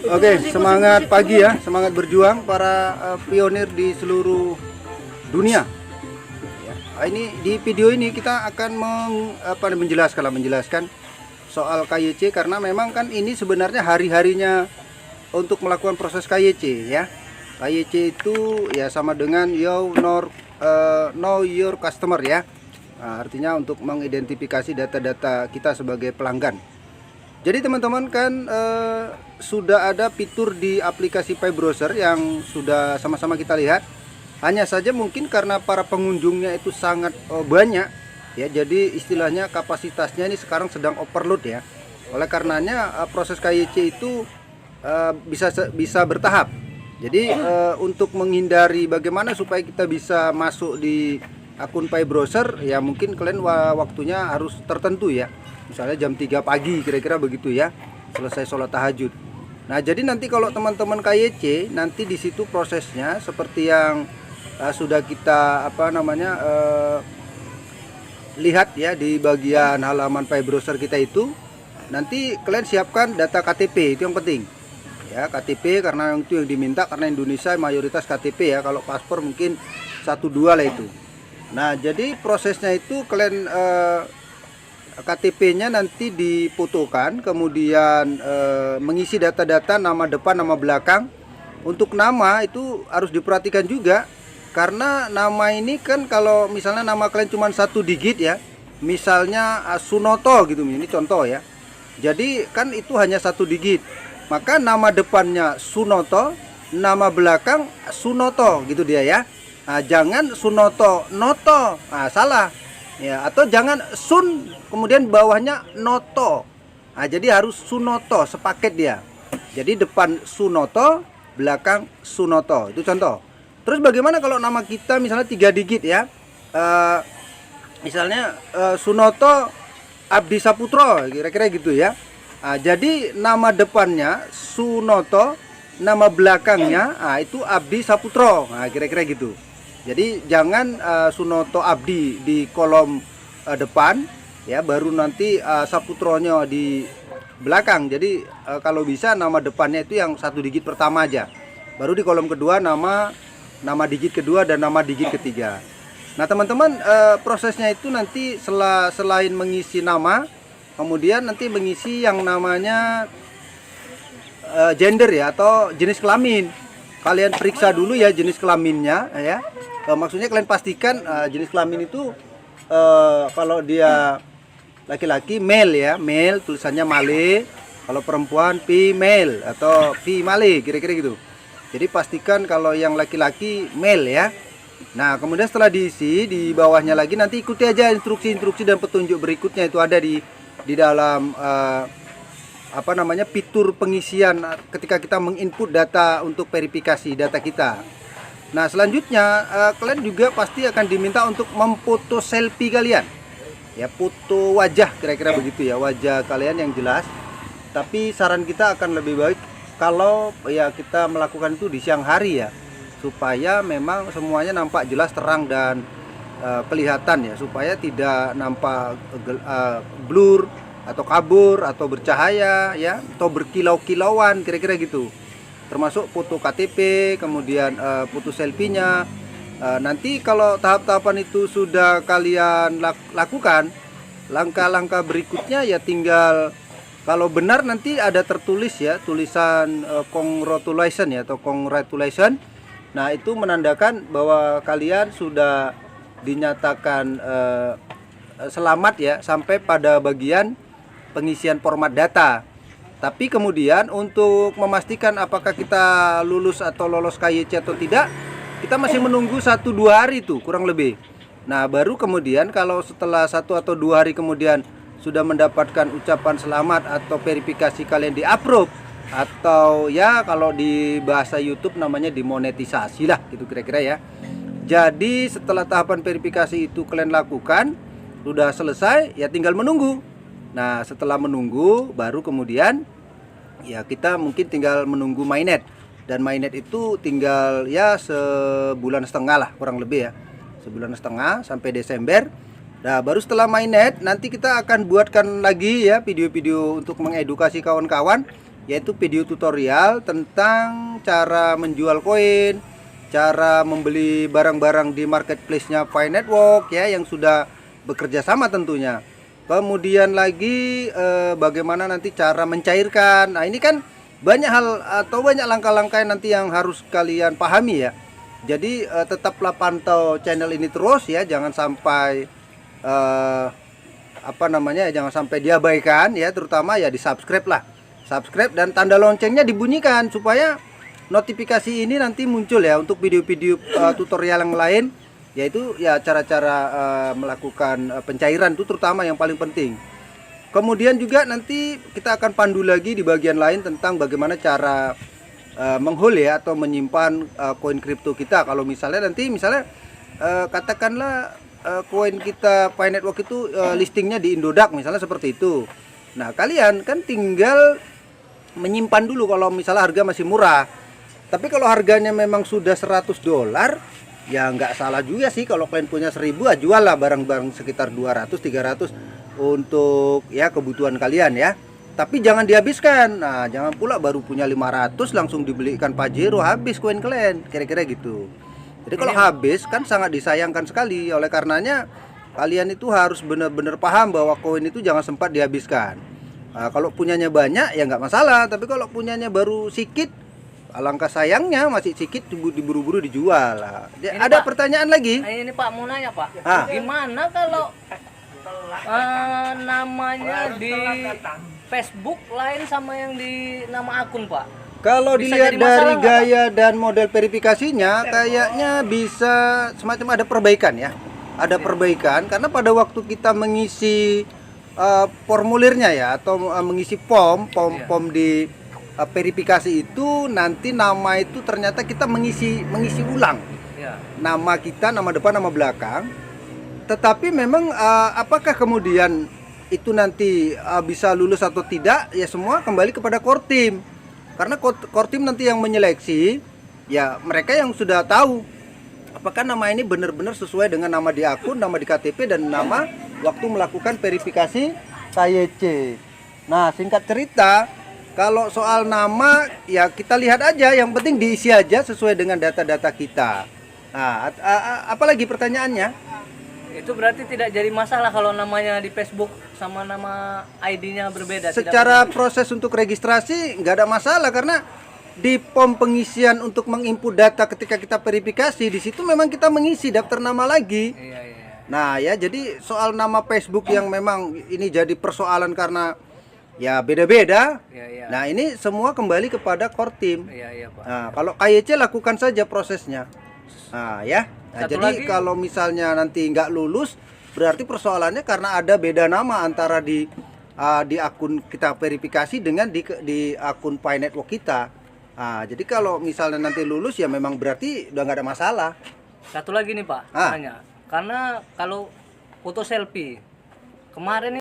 Oke, semangat pagi ya, semangat berjuang para pionir di seluruh dunia. Ya, ini di video ini kita akan menjelaskan soal KYC karena memang kan ini sebenarnya hari-harinya untuk melakukan proses KYC ya. KYC itu ya sama dengan know your customer ya. Nah, artinya untuk mengidentifikasi data-data kita sebagai pelanggan. Jadi teman-teman kan sudah ada fitur di aplikasi PayBrowser yang sudah sama-sama kita lihat. Hanya saja mungkin karena para pengunjungnya itu sangat banyak ya, jadi istilahnya kapasitasnya ini sekarang sedang overload ya. Oleh karenanya proses KYC itu bisa bertahap. Jadi untuk menghindari bagaimana supaya kita bisa masuk di akun PayBrowser ya, mungkin kalian waktunya harus tertentu ya. Misalnya jam 3 pagi kira-kira begitu ya, selesai sholat tahajud. Nah jadi nanti kalau teman-teman KYC nanti di situ prosesnya seperti yang sudah kita lihat ya di bagian halaman PayBrowser kita itu. Nanti kalian siapkan data KTP, itu yang penting ya, KTP karena itu yang diminta, karena Indonesia mayoritas KTP ya, kalau paspor mungkin 1-2 lah itu. Nah jadi prosesnya itu kalian KTP-nya nanti difotokan, kemudian mengisi data-data nama depan, nama belakang. Untuk nama itu harus diperhatikan juga, karena nama ini kan kalau misalnya nama kalian cuma 1 digit ya, misalnya Sunoto gitu, ini contoh ya. Jadi kan itu hanya 1 digit, maka nama depannya Sunoto, nama belakang Sunoto gitu dia ya. Nah, jangan Sunoto Noto, nah, salah. Ya, atau jangan Sun kemudian bawahnya Noto. Nah, jadi harus Sunoto sepaket dia. Jadi depan Sunoto, belakang Sunoto. Itu contoh. Terus bagaimana kalau nama kita misalnya 3 digit ya? Misalnya Sunoto Abdi Saputro, kira-kira gitu ya. Nah, jadi nama depannya Sunoto, nama belakangnya itu Abdi Saputro. Nah, kira-kira gitu. Jadi jangan Sunoto Abdi di kolom depan ya, baru nanti Saputronya di belakang. Jadi kalau bisa nama depannya itu yang 1 digit pertama aja, baru di kolom kedua nama digit kedua dan nama digit ketiga. Nah teman-teman, prosesnya itu nanti selain mengisi nama, kemudian nanti mengisi yang namanya gender ya, atau jenis kelamin. Kalian periksa dulu ya jenis kelaminnya ya. Maksudnya kalian pastikan jenis kelamin itu kalau dia laki-laki male ya, male tulisannya male, kalau perempuan female atau female, kira-kira gitu. Jadi pastikan kalau yang laki-laki male ya. Nah kemudian setelah diisi, di bawahnya lagi nanti ikuti aja instruksi-instruksi dan petunjuk berikutnya, itu ada di dalam fitur pengisian ketika kita menginput data untuk verifikasi data kita. Nah selanjutnya kalian juga pasti akan diminta untuk memfoto selfie kalian ya, foto wajah, kira-kira begitu ya, wajah kalian yang jelas. Tapi saran kita akan lebih baik kalau ya kita melakukan itu di siang hari ya, supaya memang semuanya nampak jelas, terang dan kelihatan ya, supaya tidak nampak blur atau kabur atau bercahaya ya, atau berkilau-kilauan, kira-kira gitu. Termasuk foto KTP, kemudian foto selfie-nya. Nanti kalau tahap-tahapan itu sudah kalian lakukan, langkah-langkah berikutnya ya tinggal, kalau benar nanti ada tertulis ya, tulisan congratulation ya, atau congratulation. Nah itu menandakan bahwa kalian sudah dinyatakan selamat ya, sampai pada bagian pengisian format data. Tapi kemudian untuk memastikan apakah kita lulus atau lolos KYC atau tidak, kita masih menunggu 1-2 hari itu kurang lebih. Nah baru kemudian kalau setelah 1 atau 2 hari kemudian sudah mendapatkan ucapan selamat atau verifikasi kalian di-approve, atau ya kalau di bahasa YouTube namanya dimonetisasi lah gitu kira-kira ya. Jadi setelah tahapan verifikasi itu kalian lakukan, sudah selesai ya, tinggal menunggu. Nah setelah menunggu baru kemudian ya kita mungkin tinggal menunggu mainnet. Dan mainnet itu tinggal ya sebulan setengah lah kurang lebih ya, sebulan setengah sampai Desember. Nah baru setelah mainnet nanti kita akan buatkan lagi ya video-video untuk mengedukasi kawan-kawan yaitu video tutorial tentang cara menjual koin, cara membeli barang-barang di marketplace-nya Pi Network ya, yang sudah bekerja sama tentunya. Kemudian lagi bagaimana nanti cara mencairkan. Nah, ini kan banyak hal atau banyak langkah-langkah nanti yang harus kalian pahami ya. Jadi tetaplah pantau channel ini terus ya, jangan sampai jangan sampai diabaikan ya, terutama ya di subscribe lah. Subscribe dan tanda loncengnya dibunyikan supaya notifikasi ini nanti muncul ya untuk video-video tutorial yang lain, yaitu ya cara-cara melakukan pencairan itu terutama yang paling penting. Kemudian juga nanti kita akan pandu lagi di bagian lain tentang bagaimana cara menghold ya atau menyimpan koin kripto kita. Kalau misalnya nanti katakanlah koin kita Pi Network itu listingnya di Indodax misalnya seperti itu. Nah, kalian kan tinggal menyimpan dulu kalau misalnya harga masih murah. Tapi kalau harganya memang sudah $100, ya nggak salah juga sih kalau kalian punya 1000, jual lah barang-barang sekitar 200-300 untuk ya kebutuhan kalian ya. Tapi jangan dihabiskan. Nah, jangan pula baru punya 500 langsung dibelikan Pajero, habis koin kalian, kira-kira gitu. Jadi kalau habis kan sangat disayangkan sekali. Oleh karenanya kalian itu harus benar-benar paham bahwa koin itu jangan sempat dihabiskan. Nah, kalau punyanya banyak ya nggak masalah, tapi kalau punyanya baru sedikit, alangkah sayangnya masih sedikit diburu-buru dijual. Nah, ada Pak, pertanyaan lagi? Ini Pak mau nanya Pak, Gimana kalau namanya di Facebook lain sama yang di nama akun Pak? Kalau Bisa dilihat jadi masalah dari nggak, gaya dan model verifikasinya, kayaknya bisa semacam ada perbaikan ya. Ada perbaikan karena pada waktu kita mengisi formulirnya ya atau mengisi form di verifikasi itu, nanti nama itu ternyata kita mengisi ulang. Nama kita, nama depan, nama belakang. Tetapi memang apakah kemudian itu nanti bisa lulus atau tidak, ya semua kembali kepada core team. Karena core team nanti yang menyeleksi, ya mereka yang sudah tahu apakah nama ini benar-benar sesuai dengan nama di akun, nama di KTP, dan nama waktu melakukan verifikasi KYC. Nah, singkat cerita, kalau soal nama ya kita lihat aja, yang penting diisi aja sesuai dengan data-data kita. Nah, apalagi pertanyaannya? Itu berarti tidak jadi masalah kalau namanya di Facebook sama nama ID-nya berbeda. Secara proses untuk registrasi nggak ada masalah, karena di form pengisian untuk menginput data ketika kita verifikasi, di situ memang kita mengisi daftar nama lagi. Iya. Nah ya, jadi soal nama Facebook yang memang ini jadi persoalan karena ya beda-beda. Iya. Nah, ini semua kembali kepada core team. Iya Pak. Nah, kalau KYC lakukan saja prosesnya. Nah ya. Nah, Satu jadi lagi, kalau misalnya nanti nggak lulus, berarti persoalannya karena ada beda nama antara di akun kita verifikasi dengan di akun Pi Network kita. Nah, jadi kalau misalnya nanti lulus ya memang berarti udah nggak ada masalah. Satu lagi nih Pak, tanya. Karena kalau foto selfie kemarin